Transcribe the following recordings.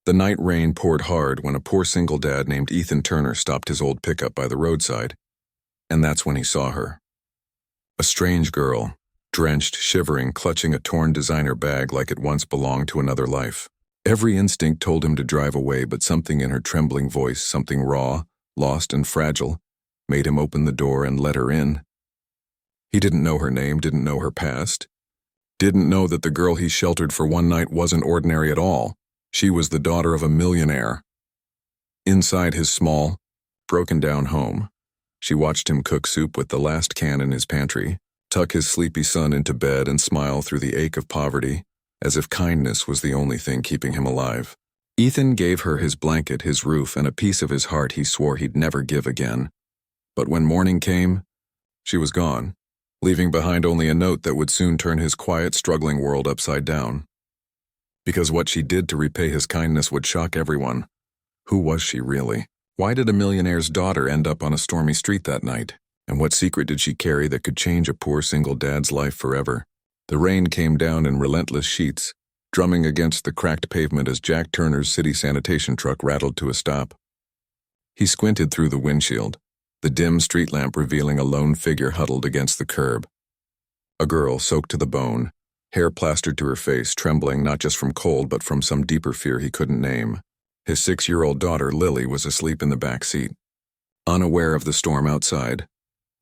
The night rain poured hard when a poor single dad named Ethan Turner stopped his old pickup by the roadside, and that's when he saw her. A strange girl, drenched, shivering, clutching a torn designer bag like it once belonged to another life. Every instinct told him to drive away, but something in her trembling voice, something raw, lost and fragile, made him open the door and let her in. He didn't know her name, didn't know her past, didn't know that the girl he sheltered for one night wasn't ordinary at all. She was the daughter of a millionaire. Inside his small, broken-down home, she watched him cook soup with the last can in his pantry, tuck his sleepy son into bed and smile through the ache of poverty, as if kindness was the only thing keeping him alive. Ethan gave her his blanket, his roof, and a piece of his heart he swore he'd never give again. But when morning came, she was gone, leaving behind only a note that would soon turn his quiet, struggling world upside down. Because what she did to repay his kindness would shock everyone. Who was she really? Why did a millionaire's daughter end up on a stormy street that night? And what secret did she carry that could change a poor single dad's life forever? The rain came down in relentless sheets, drumming against the cracked pavement as Jack Turner's city sanitation truck rattled to a stop. He squinted through the windshield, the dim street lamp revealing a lone figure huddled against the curb. A girl soaked to the bone, hair plastered to her face, trembling not just from cold but from some deeper fear he couldn't name. His 6-year-old daughter, Lily, was asleep in the back seat, unaware of the storm outside,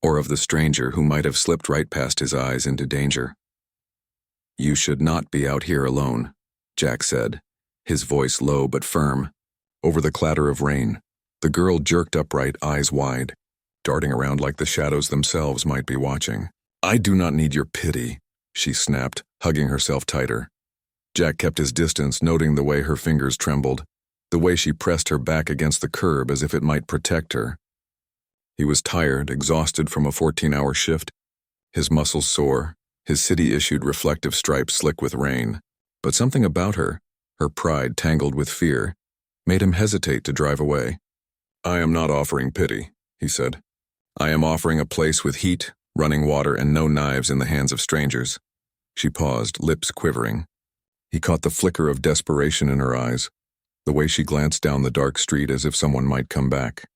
or of the stranger who might have slipped right past his eyes into danger. "You should not be out here alone," Jack said, his voice low but firm. Over the clatter of rain, the girl jerked upright, eyes wide, darting around like the shadows themselves might be watching. "I do not need your pity," she snapped, hugging herself tighter. Jack kept his distance, noting the way her fingers trembled, the way she pressed her back against the curb as if it might protect her. He was tired, exhausted from a 14-hour shift, his muscles sore, his city-issued reflective stripes slick with rain. But something about her, her pride tangled with fear, made him hesitate to drive away. "I am not offering pity," he said. "I am offering a place with heat, running water, and no knives in the hands of strangers." She paused, lips quivering. He caught the flicker of desperation in her eyes, the way she glanced down the dark street as if someone might come back.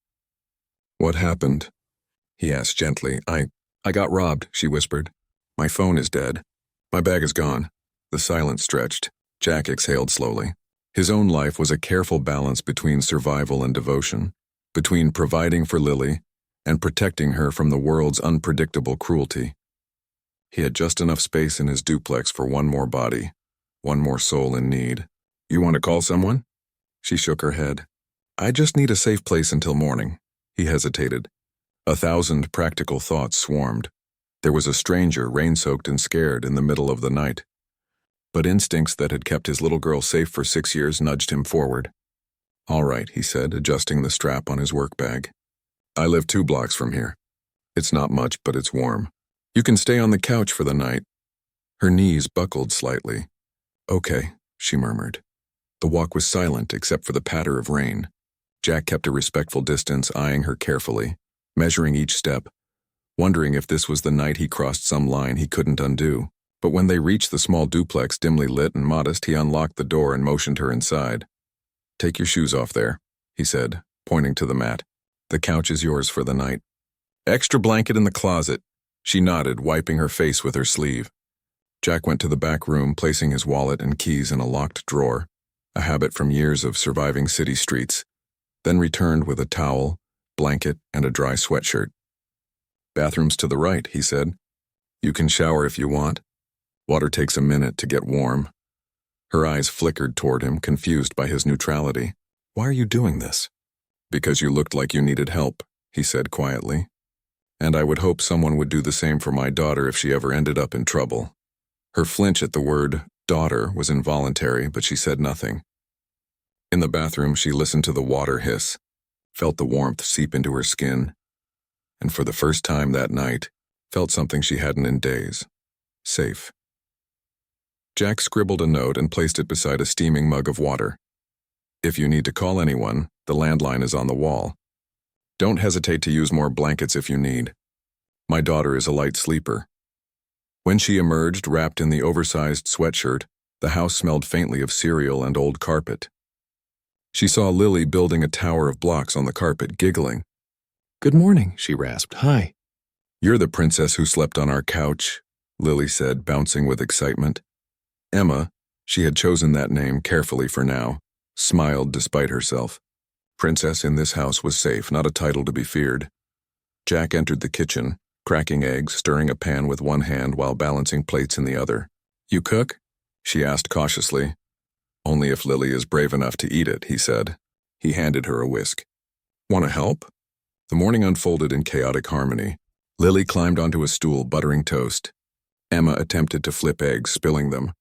"What happened?" he asked gently. I got robbed," she whispered. "My phone is dead. My bag is gone." The silence stretched. Jack exhaled slowly. His own life was a careful balance between survival and devotion, between providing for Lily and protecting her from the world's unpredictable cruelty. He had just enough space in his duplex for one more body, one more soul in need. "You want to call someone?" She shook her head. "I just need a safe place until morning." He hesitated. 1,000 practical thoughts swarmed. There was a stranger, rain-soaked and scared, in the middle of the night. But instincts that had kept his little girl safe for 6 years nudged him forward. "All right," he said, adjusting the strap on his work bag. "I live 2 blocks from here. It's not much, but it's warm. You can stay on the couch for the night." Her knees buckled slightly. "Okay," she murmured. The walk was silent except for the patter of rain. Jack kept a respectful distance, eyeing her carefully, measuring each step, wondering if this was the night he crossed some line he couldn't undo. But when they reached the small duplex, dimly lit and modest, he unlocked the door and motioned her inside. "Take your shoes off there," he said, pointing to the mat. "The couch is yours for the night." "Extra blanket in the closet," she nodded, wiping her face with her sleeve. Jack went to the back room, placing his wallet and keys in a locked drawer, a habit from years of surviving city streets, then returned with a towel, blanket, and a dry sweatshirt. "Bathroom's to the right," he said. "You can shower if you want. Water takes a minute to get warm." Her eyes flickered toward him, confused by his neutrality. "Why are you doing this?" "Because you looked like you needed help," he said quietly. "And I would hope someone would do the same for my daughter if she ever ended up in trouble." Her flinch at the word daughter was involuntary, but she said nothing. In the bathroom, she listened to the water hiss, felt the warmth seep into her skin, and for the first time that night, felt something she hadn't in days. Safe. Jack scribbled a note and placed it beside a steaming mug of water. "If you need to call anyone, the landline is on the wall. Don't hesitate to use more blankets if you need. My daughter is a light sleeper." When she emerged, wrapped in the oversized sweatshirt, the house smelled faintly of cereal and old carpet. She saw Lily building a tower of blocks on the carpet, giggling. "Good morning," she rasped. "Hi." "You're the princess who slept on our couch," Lily said, bouncing with excitement. Emma, she had chosen that name carefully for now, smiled despite herself. Princess in this house was safe, not a title to be feared. Jack entered the kitchen, cracking eggs, stirring a pan with one hand while balancing plates in the other. "You cook?" she asked cautiously. "Only if Lily is brave enough to eat it," he said. He handed her a whisk. "Want to help?" The morning unfolded in chaotic harmony. Lily climbed onto a stool, buttering toast. Emma attempted to flip eggs, spilling them.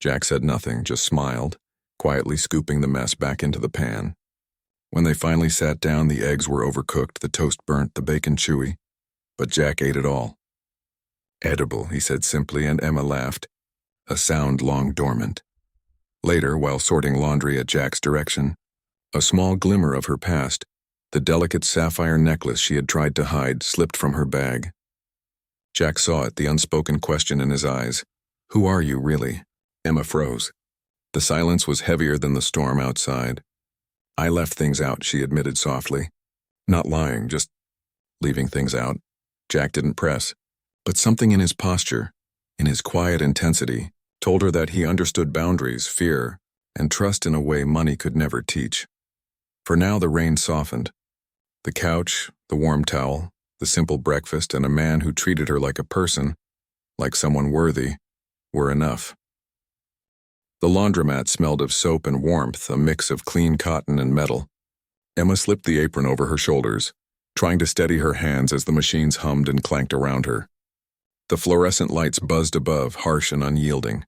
Jack said nothing, just smiled, quietly scooping the mess back into the pan. When they finally sat down, the eggs were overcooked, the toast burnt, the bacon chewy. But Jack ate it all. "Edible," he said simply, and Emma laughed, a sound long dormant. Later, while sorting laundry at Jack's direction, a small glimmer of her past, the delicate sapphire necklace she had tried to hide, slipped from her bag. Jack saw it, the unspoken question in his eyes. "Who are you, really?" Emma froze. The silence was heavier than the storm outside. "I left things out," she admitted softly. Not lying, just leaving things out. Jack didn't press, but something in his posture, in his quiet intensity, told her that he understood boundaries, fear, and trust in a way money could never teach. For now the rain softened. The couch, the warm towel, the simple breakfast, and a man who treated her like a person, like someone worthy, were enough. The laundromat smelled of soap and warmth, a mix of clean cotton and metal. Emma slipped the apron over her shoulders, trying to steady her hands as the machines hummed and clanked around her. The fluorescent lights buzzed above, harsh and unyielding,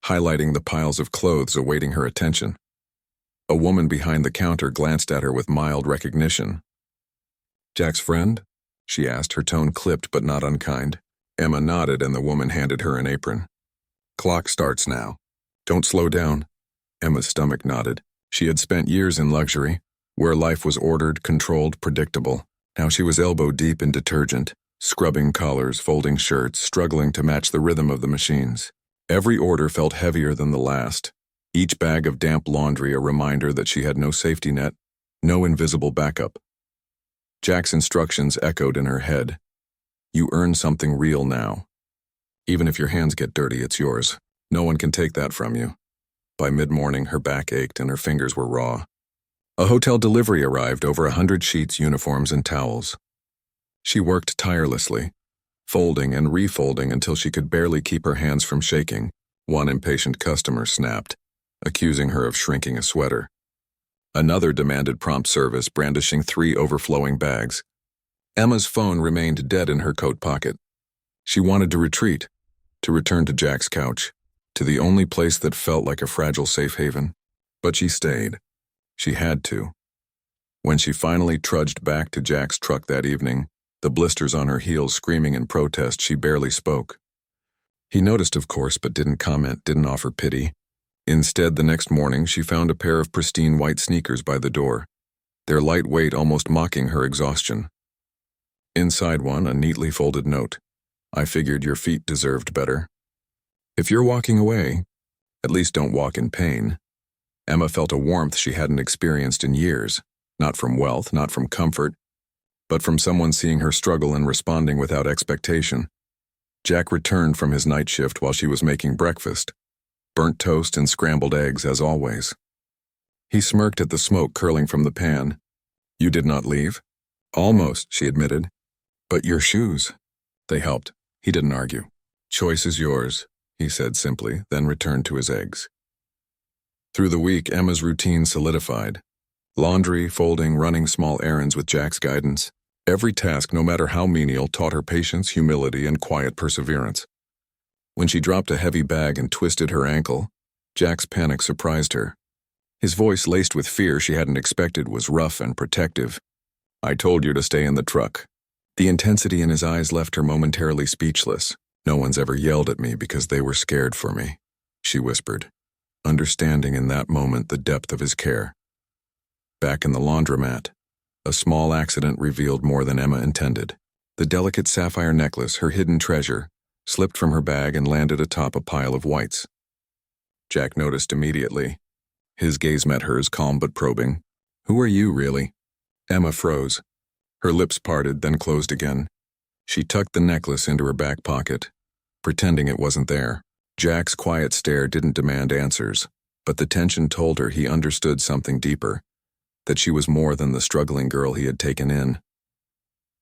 highlighting the piles of clothes awaiting her attention. A woman behind the counter glanced at her with mild recognition. "Jack's friend?" she asked, her tone clipped but not unkind. Emma nodded and the woman handed her an apron. "Clock starts now. Don't slow down." Emma's stomach nodded. She had spent years in luxury, where life was ordered, controlled, predictable. Now she was elbow-deep in detergent, scrubbing collars, folding shirts, struggling to match the rhythm of the machines. Every order felt heavier than the last, each bag of damp laundry a reminder that she had no safety net, no invisible backup. Jack's instructions echoed in her head. "You earn something real now. Even if your hands get dirty, it's yours. No one can take that from you." By mid-morning, her back ached and her fingers were raw. A hotel delivery arrived, over 100 sheets, uniforms, and towels. She worked tirelessly, folding and refolding until she could barely keep her hands from shaking. One impatient customer snapped, accusing her of shrinking a sweater. Another demanded prompt service, brandishing 3 overflowing bags. Emma's phone remained dead in her coat pocket. She wanted to retreat, to return to Jack's couch, to the only place that felt like a fragile safe haven. But she stayed. She had to. When she finally trudged back to Jack's truck that evening, the blisters on her heels screaming in protest, she barely spoke. He noticed, of course, but didn't comment, didn't offer pity. Instead, the next morning, she found a pair of pristine white sneakers by the door, their light weight almost mocking her exhaustion. Inside one, a neatly folded note. "I figured your feet deserved better. If you're walking away, at least don't walk in pain." Emma felt a warmth she hadn't experienced in years, not from wealth, not from comfort, but from someone seeing her struggle and responding without expectation. Jack returned from his night shift while she was making breakfast, burnt toast and scrambled eggs as always. He smirked at the smoke curling from the pan. "You did not leave?" "Almost," she admitted. "But your shoes." They helped. He didn't argue. "Choice is yours," he said simply, then returned to his eggs. Through the week, Emma's routine solidified. Laundry, folding, running small errands with Jack's guidance. Every task, no matter how menial, taught her patience, humility, and quiet perseverance. When she dropped a heavy bag and twisted her ankle, Jack's panic surprised her. His voice, laced with fear she hadn't expected, was rough and protective. "I told you to stay in the truck." The intensity in his eyes left her momentarily speechless. "No one's ever yelled at me because they were scared for me," she whispered, understanding in that moment the depth of his care. Back in the laundromat, a small accident revealed more than Emma intended. The delicate sapphire necklace, her hidden treasure, slipped from her bag and landed atop a pile of whites. Jack noticed immediately. His gaze met hers, calm but probing. "Who are you, really?" Emma froze. Her lips parted, then closed again. She tucked the necklace into her back pocket, pretending it wasn't there. Jack's quiet stare didn't demand answers, but the tension told her he understood something deeper, that she was more than the struggling girl he had taken in.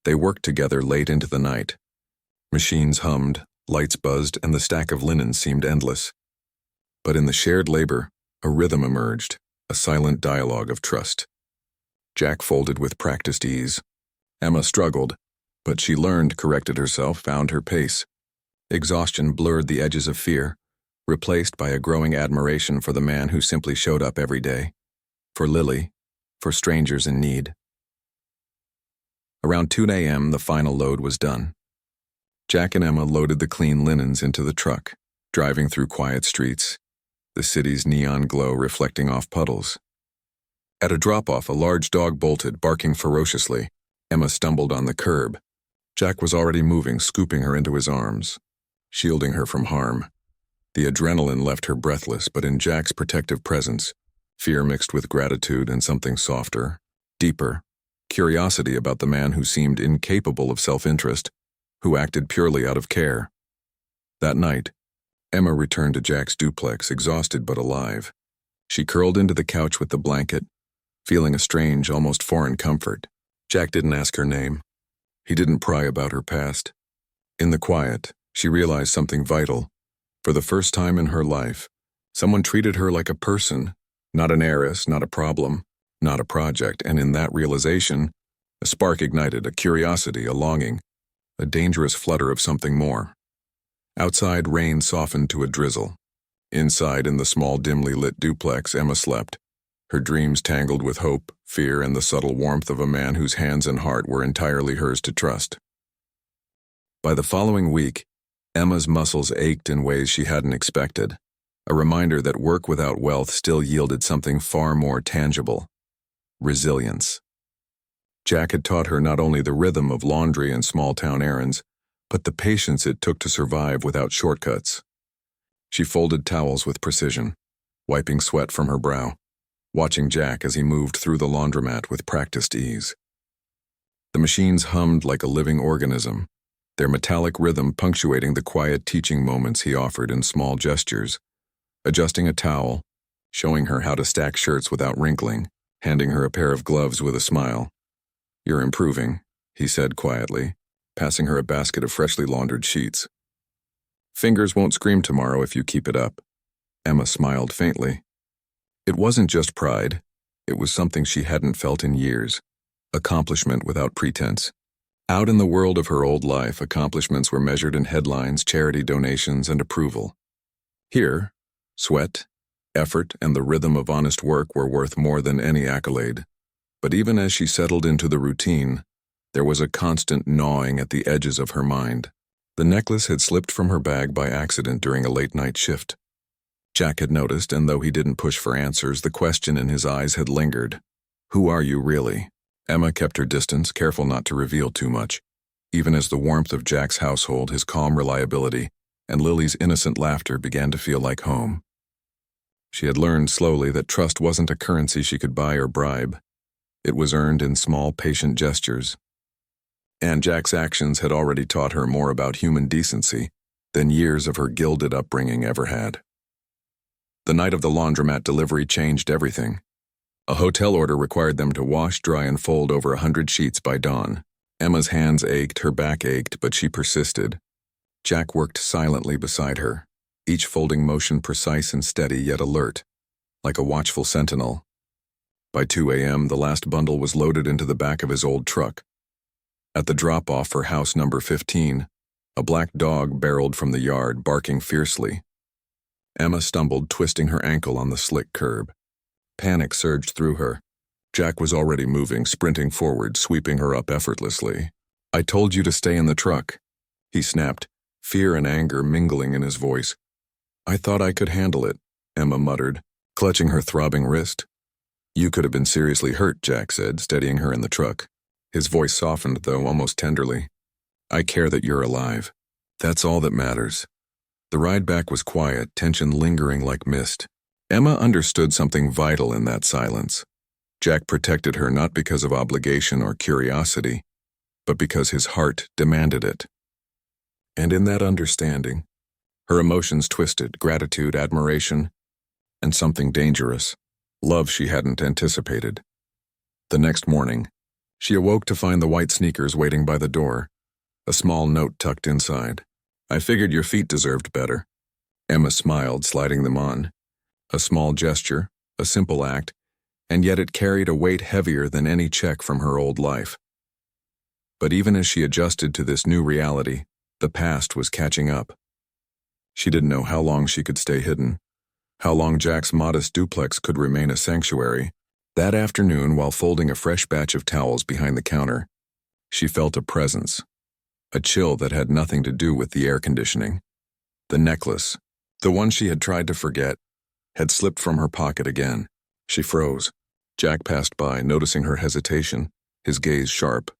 They worked together late into the night. Machines hummed, lights buzzed, and the stack of linen seemed endless. But in the shared labor, a rhythm emerged, a silent dialogue of trust. Jack folded with practiced ease. Emma struggled, but she learned, corrected herself, found her pace. Exhaustion blurred the edges of fear, replaced by a growing admiration for the man who simply showed up every day. For Lily, for strangers in need. Around 2 a.m., the final load was done. Jack and Emma loaded the clean linens into the truck, driving through quiet streets, the city's neon glow reflecting off puddles. At a drop-off, a large dog bolted, barking ferociously. Emma stumbled on the curb. Jack was already moving, scooping her into his arms, shielding her from harm. The adrenaline left her breathless, but in Jack's protective presence, fear mixed with gratitude and something softer, deeper, curiosity about the man who seemed incapable of self-interest, who acted purely out of care. That night, Emma returned to Jack's duplex, exhausted but alive. She curled into the couch with the blanket, feeling a strange, almost foreign comfort. Jack didn't ask her name. He didn't pry about her past. In the quiet, she realized something vital. For the first time in her life, someone treated her like a person, not an heiress, not a problem, not a project, and in that realization, a spark ignited, a curiosity, a longing, a dangerous flutter of something more. Outside, rain softened to a drizzle. Inside, in the small, dimly lit duplex, Emma slept, her dreams tangled with hope, fear, and the subtle warmth of a man whose hands and heart were entirely hers to trust. By the following week, Emma's muscles ached in ways she hadn't expected, a reminder that work without wealth still yielded something far more tangible: resilience. Jack had taught her not only the rhythm of laundry and small-town errands, but the patience it took to survive without shortcuts. She folded towels with precision, wiping sweat from her brow, watching Jack as he moved through the laundromat with practiced ease. The machines hummed like a living organism, their metallic rhythm punctuating the quiet teaching moments he offered in small gestures, adjusting a towel, showing her how to stack shirts without wrinkling, handing her a pair of gloves with a smile. "You're improving," he said quietly, passing her a basket of freshly laundered sheets. "Fingers won't scream tomorrow if you keep it up." Emma smiled faintly. It wasn't just pride, it was something she hadn't felt in years, accomplishment without pretense. Out in the world of her old life, accomplishments were measured in headlines, charity donations, and approval. Here, sweat, effort, and the rhythm of honest work were worth more than any accolade. But even as she settled into the routine, there was a constant gnawing at the edges of her mind. The necklace had slipped from her bag by accident during a late-night shift. Jack had noticed, and though he didn't push for answers, the question in his eyes had lingered. "Who are you, really?" Emma kept her distance, careful not to reveal too much, even as the warmth of Jack's household, his calm reliability, and Lily's innocent laughter began to feel like home. She had learned slowly that trust wasn't a currency she could buy or bribe. It was earned in small, patient gestures. And Jack's actions had already taught her more about human decency than years of her gilded upbringing ever had. The night of the laundromat delivery changed everything. A hotel order required them to wash, dry, and fold over 100 sheets by dawn. Emma's hands ached, her back ached, but she persisted. Jack worked silently beside her, each folding motion precise and steady yet alert, like a watchful sentinel. By 2 a.m., the last bundle was loaded into the back of his old truck. At the drop-off for house number 15, a black dog barreled from the yard, barking fiercely. Emma stumbled, twisting her ankle on the slick curb. Panic surged through her. Jack was already moving, sprinting forward, sweeping her up effortlessly. "I told you to stay in the truck," he snapped, fear and anger mingling in his voice. "I thought I could handle it," Emma muttered, clutching her throbbing wrist. "You could have been seriously hurt," Jack said, steadying her in the truck. His voice softened, though, almost tenderly. "I care that you're alive. That's all that matters." The ride back was quiet, tension lingering like mist. Emma understood something vital in that silence. Jack protected her not because of obligation or curiosity, but because his heart demanded it. And in that understanding, her emotions twisted: gratitude, admiration, and something dangerous, love she hadn't anticipated. The next morning, she awoke to find the white sneakers waiting by the door, a small note tucked inside. "I figured your feet deserved better." Emma smiled, sliding them on. A small gesture, a simple act, and yet it carried a weight heavier than any check from her old life. But even as she adjusted to this new reality, the past was catching up. She didn't know how long she could stay hidden, how long Jack's modest duplex could remain a sanctuary. That afternoon, while folding a fresh batch of towels behind the counter, she felt a presence, a chill that had nothing to do with the air conditioning. The necklace, the one she had tried to forget, had slipped from her pocket again. She froze. Jack passed by, noticing her hesitation, his gaze sharp.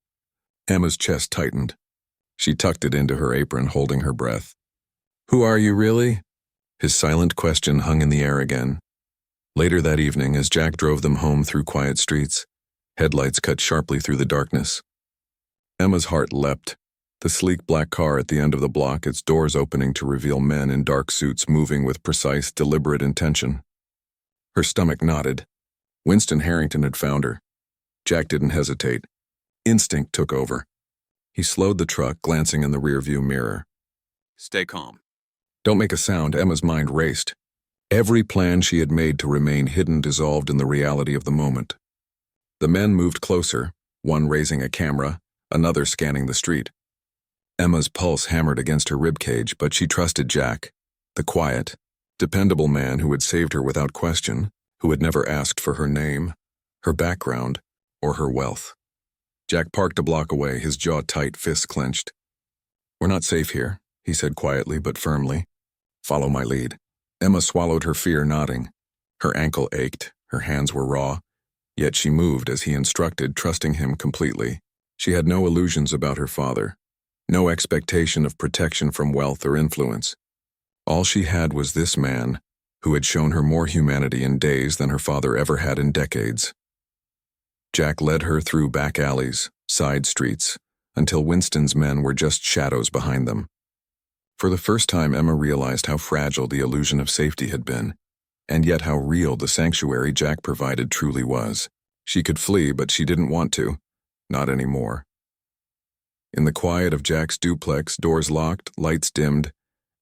Emma's chest tightened. She tucked it into her apron, holding her breath. "Who are you, really?" His silent question hung in the air again. Later that evening, as Jack drove them home through quiet streets, headlights cut sharply through the darkness. Emma's heart leapt. The sleek black car at the end of the block, its doors opening to reveal men in dark suits moving with precise, deliberate intention. Her stomach knotted. Winston Harrington had found her. Jack didn't hesitate. Instinct took over. He slowed the truck, glancing in the rearview mirror. "Stay calm. Don't make a sound." Emma's mind raced. Every plan she had made to remain hidden dissolved in the reality of the moment. The men moved closer, one raising a camera, another scanning the street. Emma's pulse hammered against her ribcage, but she trusted Jack, the quiet, dependable man who had saved her without question, who had never asked for her name, her background, or her wealth. Jack parked a block away, his jaw tight, fists clenched. "We're not safe here," he said quietly but firmly. "Follow my lead." Emma swallowed her fear, nodding. Her ankle ached, her hands were raw, yet she moved as he instructed, trusting him completely. She had no illusions about her father, no expectation of protection from wealth or influence. All she had was this man, who had shown her more humanity in days than her father ever had in decades. Jack led her through back alleys, side streets, until Winston's men were just shadows behind them. For the first time, Emma realized how fragile the illusion of safety had been, and yet how real the sanctuary Jack provided truly was. She could flee, but she didn't want to. Not anymore. In the quiet of Jack's duplex, doors locked, lights dimmed,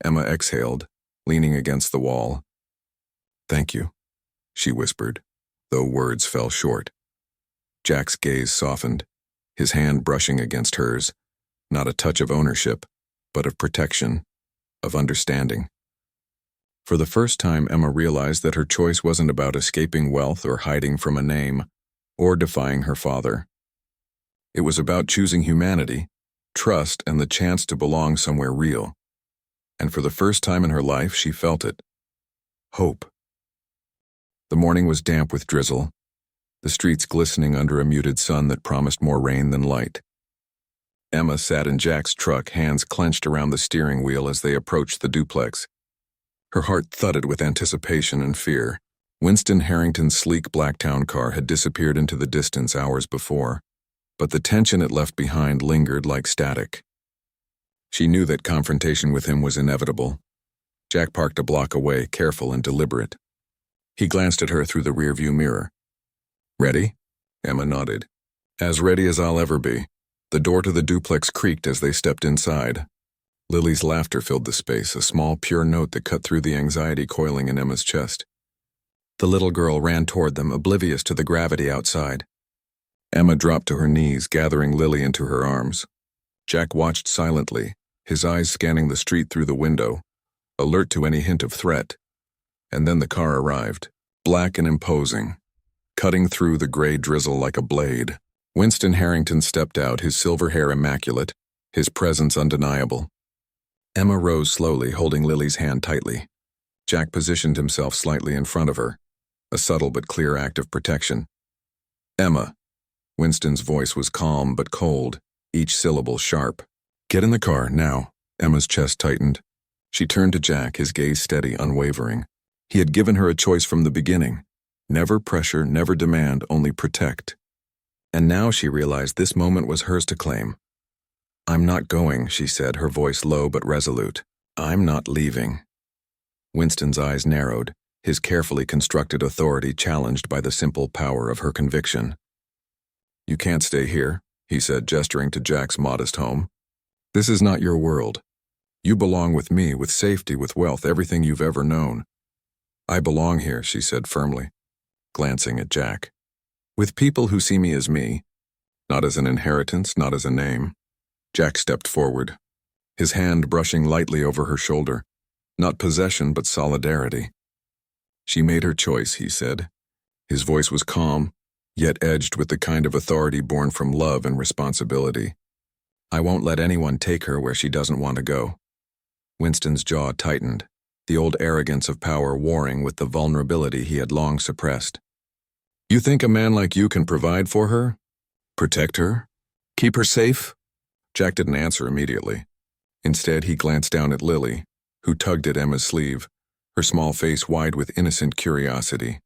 Emma exhaled, leaning against the wall. "Thank you," she whispered, though words fell short. Jack's gaze softened, his hand brushing against hers, not a touch of ownership, but of protection, of understanding. For the first time, Emma realized that her choice wasn't about escaping wealth or hiding from a name, or defying her father. It was about choosing humanity, trust, and the chance to belong somewhere real. And for the first time in her life, she felt it. Hope. The morning was damp with drizzle, the streets glistening under a muted sun that promised more rain than light. Emma sat in Jack's truck, hands clenched around the steering wheel as they approached the duplex. Her heart thudded with anticipation and fear. Winston Harrington's sleek Blacktown car had disappeared into the distance hours before, but the tension it left behind lingered like static. She knew that confrontation with him was inevitable. Jack parked a block away, careful and deliberate. He glanced at her through the rearview mirror. "Ready?" Emma nodded. "As ready as I'll ever be." The door to the duplex creaked as they stepped inside. Lily's laughter filled the space, a small, pure note that cut through the anxiety coiling in Emma's chest. The little girl ran toward them, oblivious to the gravity outside. Emma dropped to her knees, gathering Lily into her arms. Jack watched silently, his eyes scanning the street through the window, alert to any hint of threat. And then the car arrived, black and imposing, cutting through the gray drizzle like a blade. Winston Harrington stepped out, his silver hair immaculate, his presence undeniable. Emma rose slowly, holding Lily's hand tightly. Jack positioned himself slightly in front of her, a subtle but clear act of protection. "Emma." Winston's voice was calm but cold, each syllable sharp. "Get in the car, now." Emma's chest tightened. She turned to Jack, his gaze steady, unwavering. He had given her a choice from the beginning. Never pressure, never demand, only protect. And now she realized this moment was hers to claim. "I'm not going," she said, her voice low but resolute. "I'm not leaving." Winston's eyes narrowed, his carefully constructed authority challenged by the simple power of her conviction. "You can't stay here," he said, gesturing to Jack's modest home. "This is not your world. You belong with me, with safety, with wealth, everything you've ever known." "I belong here," she said firmly, glancing at Jack. "With people who see me as me, not as an inheritance, not as a name." Jack stepped forward, his hand brushing lightly over her shoulder. Not possession, but solidarity. "She made her choice," he said. His voice was calm, yet edged with the kind of authority born from love and responsibility. "I won't let anyone take her where she doesn't want to go." Winston's jaw tightened, the old arrogance of power warring with the vulnerability he had long suppressed. "You think a man like you can provide for her? Protect her? Keep her safe?" Jack didn't answer immediately. Instead, he glanced down at Lily, who tugged at Emma's sleeve, her small face wide with innocent curiosity.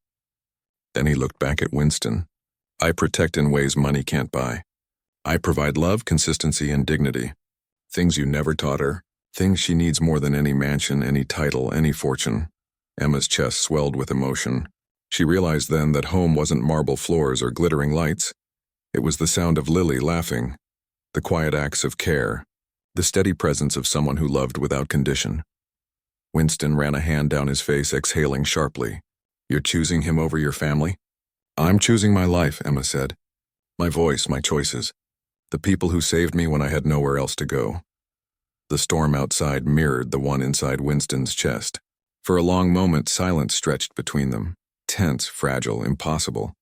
Then he looked back at Winston. "I protect in ways money can't buy. I provide love, consistency, and dignity. Things you never taught her, things she needs more than any mansion, any title, any fortune." Emma's chest swelled with emotion. She realized then that home wasn't marble floors or glittering lights. It was the sound of Lily laughing, the quiet acts of care, the steady presence of someone who loved without condition. Winston ran a hand down his face, exhaling sharply. "You're choosing him over your family?" "I'm choosing my life," Emma said. "My voice, my choices. The people who saved me when I had nowhere else to go." The storm outside mirrored the one inside Winston's chest. For a long moment, silence stretched between them. Tense, fragile, impossible.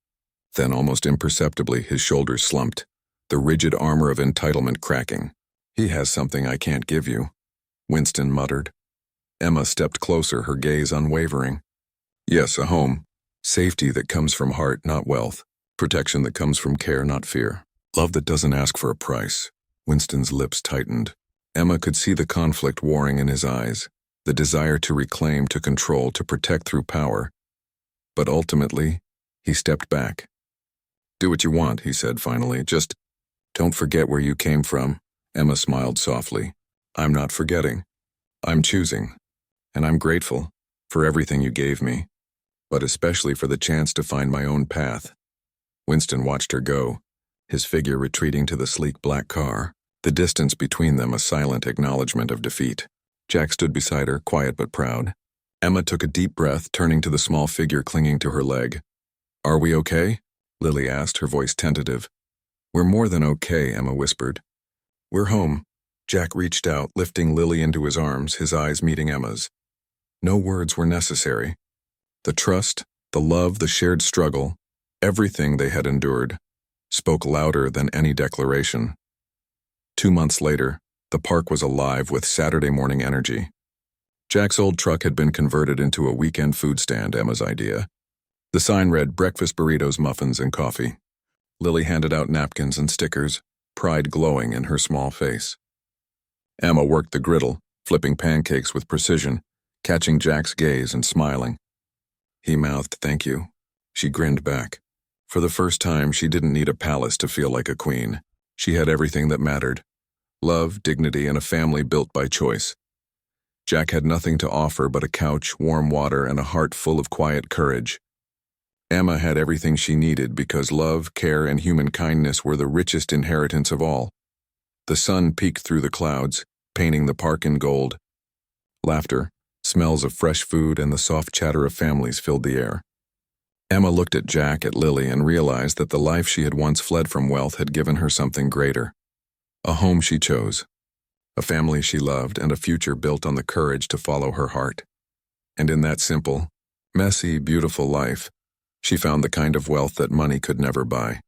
Then, almost imperceptibly, his shoulders slumped, the rigid armor of entitlement cracking. "He has something I can't give you," Winston muttered. Emma stepped closer, her gaze unwavering. "Yes, a home. Safety that comes from heart, not wealth. Protection that comes from care, not fear. Love that doesn't ask for a price." Winston's lips tightened. Emma could see the conflict warring in his eyes, the desire to reclaim, to control, to protect through power. But ultimately, he stepped back. "Do what you want," he said finally. "Just don't forget where you came from." Emma smiled softly. "I'm not forgetting. I'm choosing. And I'm grateful for everything you gave me, but especially for the chance to find my own path." Winston watched her go, his figure retreating to the sleek black car, the distance between them a silent acknowledgement of defeat. Jack stood beside her, quiet but proud. Emma took a deep breath, turning to the small figure clinging to her leg. "Are we okay?" Lily asked, her voice tentative. "We're more than okay," Emma whispered. "We're home." Jack reached out, lifting Lily into his arms, his eyes meeting Emma's. No words were necessary. The trust, the love, the shared struggle, everything they had endured, spoke louder than any declaration. 2 months later, the park was alive with Saturday morning energy. Jack's old truck had been converted into a weekend food stand, Emma's idea. The sign read breakfast burritos, muffins, and coffee. Lily handed out napkins and stickers, pride glowing in her small face. Emma worked the griddle, flipping pancakes with precision, catching Jack's gaze and smiling. He mouthed, "Thank you." She grinned back. For the first time, she didn't need a palace to feel like a queen. She had everything that mattered: love, dignity, and a family built by choice. Jack had nothing to offer but a couch, warm water, and a heart full of quiet courage. Emma had everything she needed because love, care, and human kindness were the richest inheritance of all. The sun peeked through the clouds, painting the park in gold. Laughter, smells of fresh food, and the soft chatter of families filled the air. Emma looked at Jack, at Lily, and realized that the life she had once fled from wealth had given her something greater. A home she chose, a family she loved, and a future built on the courage to follow her heart. And in that simple, messy, beautiful life, she found the kind of wealth that money could never buy.